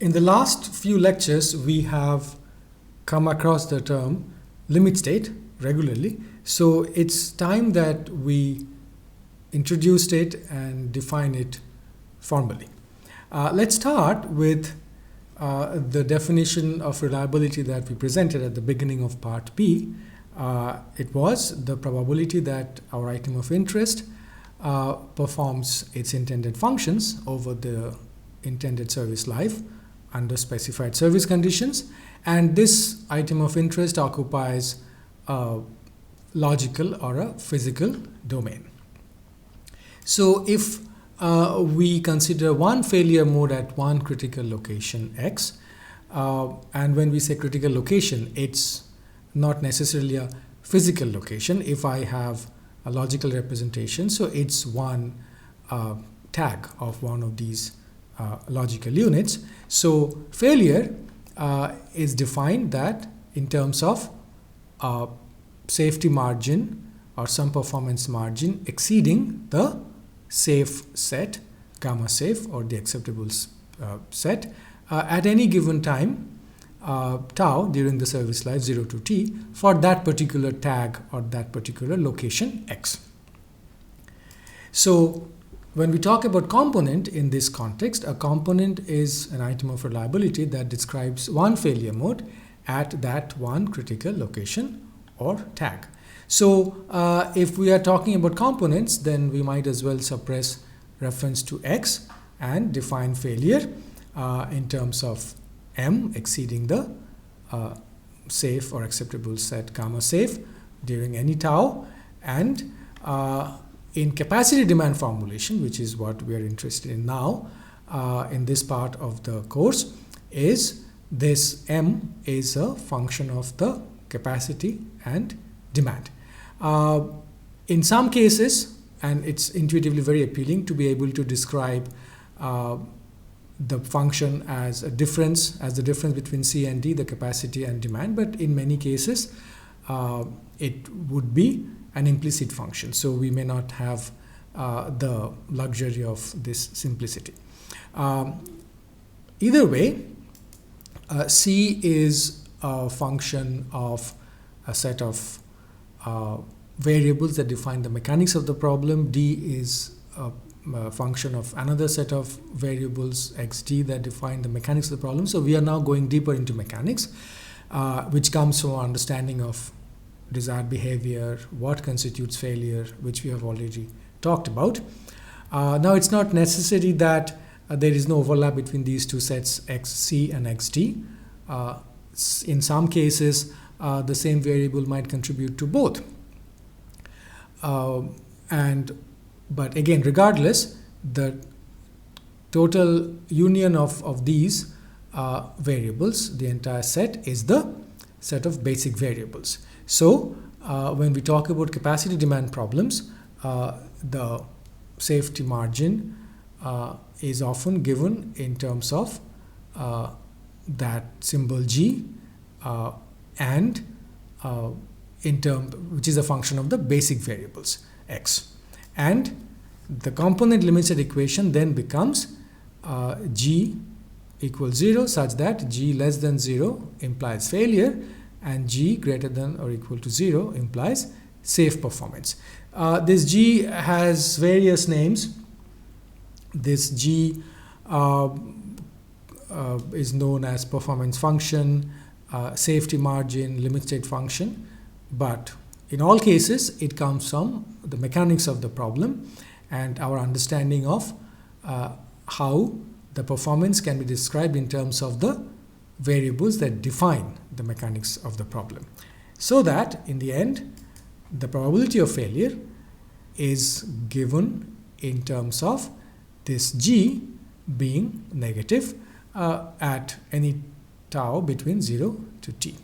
In the last few lectures, we have come across the term limit state regularly. So it's time that we introduce it and define it formally. Let's start with the definition of reliability that we presented at the beginning of part B. It was the probability that our item of interest performs its intended functions over the intended service life under specified service conditions, and this item of interest occupies a logical or a physical domain. So if we consider one failure mode at one critical location X, and when we say critical location, it's not necessarily a physical location. If I have a logical representation, so it's one tag of one of these logical units. So failure is defined that in terms of safety margin or some performance margin exceeding the safe set, gamma safe, or the acceptable set at any given time tau during the service life 0 to t for that particular tag or that particular location X. So when we talk about component in this context, a component is an item of reliability that describes one failure mode at that one critical location or tag. So if we are talking about components, then we might as well suppress reference to X and define failure in terms of M exceeding the safe or acceptable set gamma safe during any tau, and in capacity demand formulation, which is what we are interested in now in this part of the course, is this M is a function of the capacity and demand. In some cases, and it's intuitively very appealing to be able to describe the function as the difference between C and D, the capacity and demand, but in many cases it would be an implicit function, so we may not have the luxury of this simplicity. Either way, C is a function of a set of variables that define the mechanics of the problem. D is a function of another set of variables xd that define the mechanics of the problem. So we are now going deeper into mechanics, which comes from our understanding of desired behavior, what constitutes failure, which we have already talked about. Now it's not necessary that there is no overlap between these two sets xc and xd. In some cases the same variable might contribute to both. But again, regardless, the total union of these variables, the entire set, is the set of basic variables. So when we talk about capacity demand problems, the safety margin is often given in terms of that symbol G and which is a function of the basic variables X. And the component limit state equation then becomes G equals 0, such that G less than 0 implies failure and G greater than or equal to 0 implies safe performance. This G has various names. This G is known as performance function, safety margin, limit state function, but in all cases it comes from the mechanics of the problem and our understanding of how the performance can be described in terms of the variables that define the mechanics of the problem, so that in the end the probability of failure is given in terms of this G being negative at any tau between 0 to t.